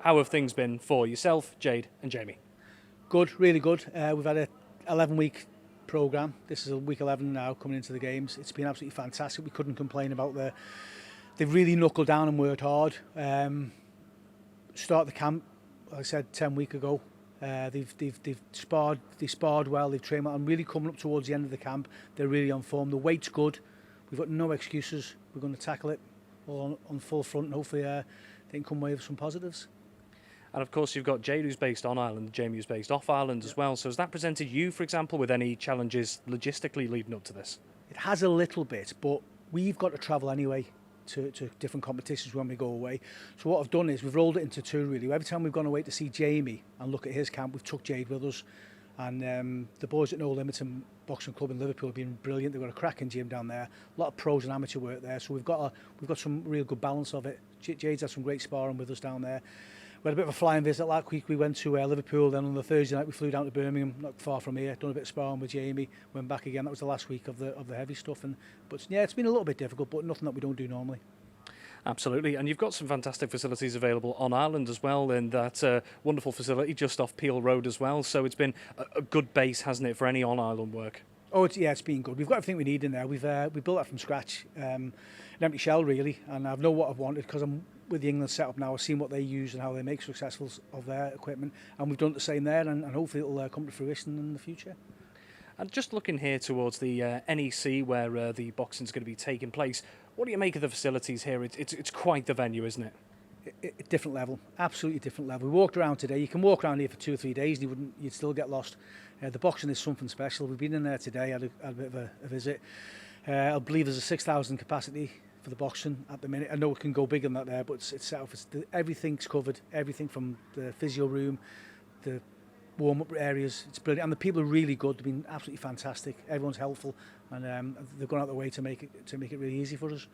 how have things been for yourself, Jade and Jamie? Good, really good. We've had a 11-week programme. This is week 11 now, coming into the games. It's been absolutely fantastic. We couldn't complain about they've really knuckled down and worked hard. Start the camp, like I said, 10 weeks ago. They've sparred well, they've trained well, and really coming up towards the end of the camp, they're really on form. The weight's good. We've got no excuses. We're going to tackle it all on full front, and hopefully they can come away with some positives. And of course, you've got Jade, who's based on Ireland, Jamie, who's based off Ireland as well. So has that presented you, for example, with any challenges logistically leading up to this? It has a little bit, but we've got to travel anyway to different competitions when we go away. So what I've done is we've rolled it into two, really. Every time we've gone away to see Jamie and look at his camp, we've took Jade with us. And the boys at No Limits and Boxing Club in Liverpool have been brilliant. They've got a cracking gym down there, a lot of pros and amateur work there. So we've got some real good balance of it. Jade's had some great sparring with us down there. We had a bit of a flying visit last week. We went to Liverpool, then on the Thursday night we flew down to Birmingham, not far from here, done a bit of sparring with Jamie, went back again. That was the last week of the heavy stuff. But yeah, it's been a little bit difficult, but nothing that we don't do normally. Absolutely, and you've got some fantastic facilities available on Ireland as well, in that wonderful facility just off Peel Road as well. So it's been a good base, hasn't it, for any on-Ireland work? Oh, it's been good. We've got everything we need in there. We built that from scratch, an empty shell really, and I've know what I've wanted because I'm with the England setup now. I've seen what they use and how they make successful of their equipment, and we've done the same there, and hopefully it'll come to fruition in the future. And just looking here towards the NEC where the boxing's going to be taking place, what do you make of the facilities here? It's quite the venue, isn't it? Different level, absolutely different level. We walked around today. You can walk around here for 2 or 3 days and you'd still get lost. The boxing is something special. We've been in there today, had a bit of a visit. I believe there's a 6,000 capacity for the boxing at the minute. I know it can go bigger than that there, but it's set up. Everything's covered, everything from the physio room, the warm-up areas. It's brilliant, and the people are really good. They've been absolutely fantastic. Everyone's helpful, and they've gone out of their way to make it really easy for us.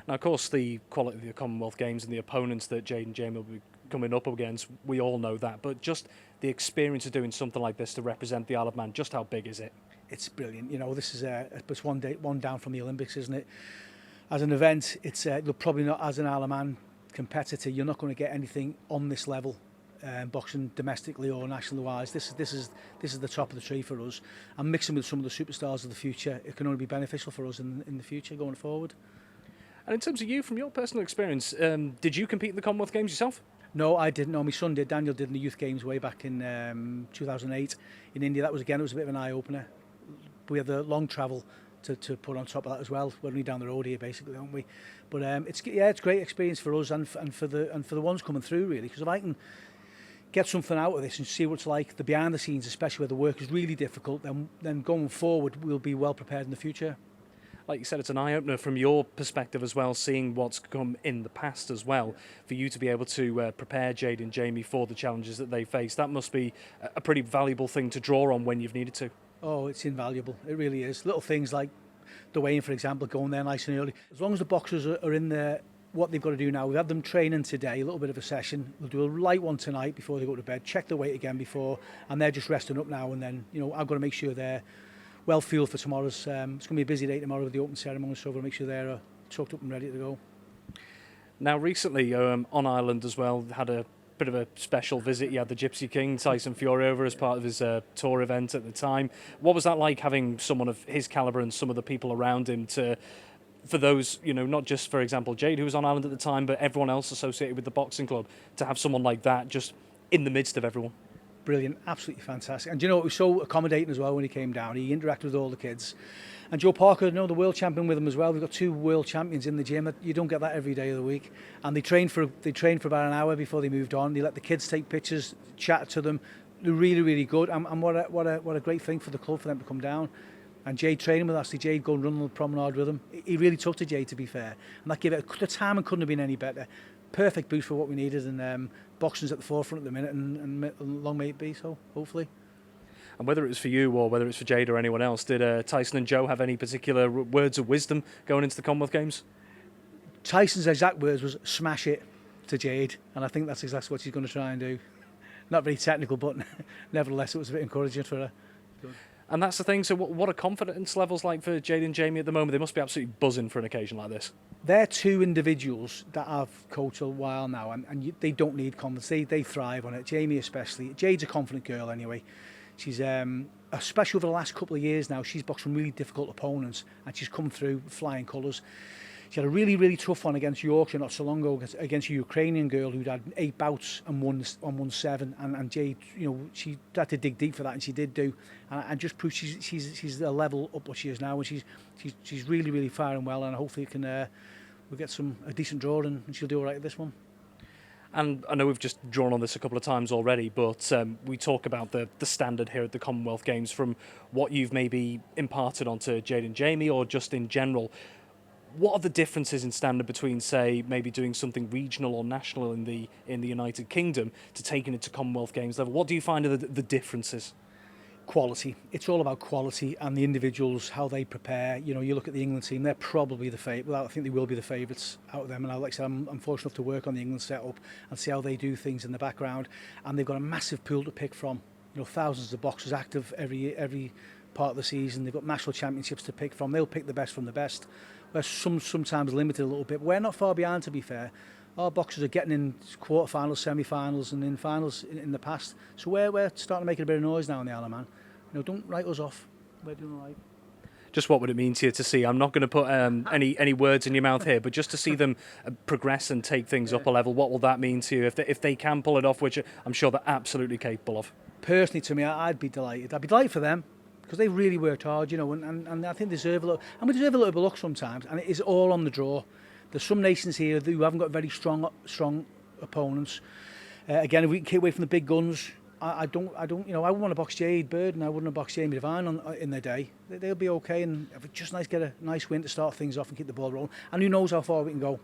Now, of course, the quality of the Commonwealth Games and the opponents that Jade and Jamie will be coming up against, we all know that. But just the experience of doing something like this to represent the Isle of Man, just how big is it? It's brilliant. You know, this is it's one down from the Olympics, isn't it? As an event, it's probably not as an Isle of Man competitor. You're not going to get anything on this level. Boxing domestically or nationally wise, this is the top of the tree for us, and mixing with some of the superstars of the future, it can only be beneficial for us in the future going forward. And in terms of you, from your personal experience, did you compete in the Commonwealth Games yourself? No, I didn't. No, my son did. Daniel did in the youth games way back in 2008 in India. It was a bit of an eye opener. We had the long travel to put on top of that as well. We're only down the road here, basically, aren't we? But it's a great experience for us and for the ones coming through, really. Because if I can get something out of this and see what it's like, the behind the scenes, especially where the work is really difficult, then going forward we'll be well prepared in the future. Like you said, it's an eye-opener from your perspective as well, seeing what's come in the past as well, for you to be able to prepare Jade and Jamie for the challenges that they face. That must be a pretty valuable thing to draw on when you've needed to. Oh, it's invaluable. It really is. Little things like the weigh-in, for example, going there nice and early. As long as the boxers are in there, what they've got to do now, we've had them training today, a little bit of a session. We'll do a light one tonight before they go to bed, check the weight again before, and they're just resting up now. And then, I've got to make sure they're well fueled for tomorrow's. It's going to be a busy day tomorrow with the open ceremony, so I've got to make sure they're tucked up and ready to go. Now, recently on Ireland as well, had a bit of a special visit. You had the Gypsy King, Tyson Fury, over as part of his tour event at the time. What was that like, having someone of his calibre and some of the people around him for those, not just, for example, Jade, who was on Ireland at the time, but everyone else associated with the boxing club, to have someone like that just in the midst of everyone? Brilliant, absolutely fantastic. And it was so accommodating as well when he came down. He interacted with all the kids. And Joe Parker, the world champion, with him as well. We've got 2 world champions in the gym. You don't get that every day of the week. And they trained for about an hour before they moved on. They let the kids take pictures, chat to them. They're really, really good. And what a great thing for the club for them to come down. And Jade training with us. Jade go and run on the promenade with him. He really took to Jade, to be fair. And that gave it the timing couldn't have been any better. Perfect boost for what we needed, and boxing's at the forefront at the minute, and long may it be, so hopefully. And whether it was for you or whether it's for Jade or anyone else, did Tyson and Joe have any particular words of wisdom going into the Commonwealth Games? Tyson's exact words was "smash it" to Jade, and I think that's exactly what she's going to try and do. Not very technical, but nevertheless it was a bit encouraging for her. Good. And that's the thing. So, what are confidence levels like for Jade and Jamie at the moment? They must be absolutely buzzing for an occasion like this. They're two individuals that I've coached a while now, they don't need confidence. They thrive on it. Jamie especially. Jade's a confident girl anyway. She's especially over the last couple of years now. She's boxed some really difficult opponents, and she's come through flying colours. She had a really, really tough one against Yorkshire not so long ago, against a Ukrainian girl who'd had 8 bouts and won 7. And Jade, she had to dig deep for that, and she did do. And just proved she's a level up what she is now, and she's really, really firing well. And hopefully we'll get a decent draw, and she'll do all right at this one. And I know we've just drawn on this a couple of times already, but we talk about the standard here at the Commonwealth Games from what you've maybe imparted onto Jade and Jamie, or just in general. What are the differences in standard between, say, maybe doing something regional or national in the United Kingdom to taking it to Commonwealth Games level? What do you find are the differences? Quality. It's all about quality and the individuals, how they prepare. You look at the England team, they're probably the favourite. Well, I think they will be the favourites out of them. And like I said, I'm fortunate enough to work on the England setup and see how they do things in the background. And they've got a massive pool to pick from. Thousands of boxers active every part of the season. They've got national championships to pick from. They'll pick the best from the best. We're sometimes limited a little bit. We're not far behind, to be fair. Our boxers are getting in quarterfinals, semi-finals, and in finals in the past. So we're starting to make a bit of noise now in the Isle of Man. Don't write us off. We're doing all right. Just what would it mean to you to see? I'm not going to put any words in your mouth here, but just to see them progress and take things up a level, what will that mean to you if they can pull it off, which I'm sure they're absolutely capable of? Personally, to me, I'd be delighted. I'd be delighted for them, because they really worked hard, and I think they deserve a little. And we deserve a little bit of luck sometimes, and it is all on the draw. There's some nations here who haven't got very strong opponents. Again, if we can keep away from the big guns, I wouldn't want to box Jade Burden. I wouldn't have boxed Jamie Devine in their day. They'll be okay, and just get a nice win to start things off and keep the ball rolling. And who knows how far we can go.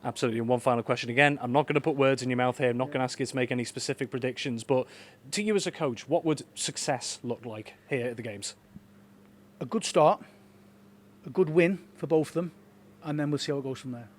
Absolutely. And one final question again. I'm not going to put words in your mouth here. I'm not going to ask you to make any specific predictions. But to you as a coach, what would success look like here at the Games? A good start, a good win for both of them, and then we'll see how it goes from there.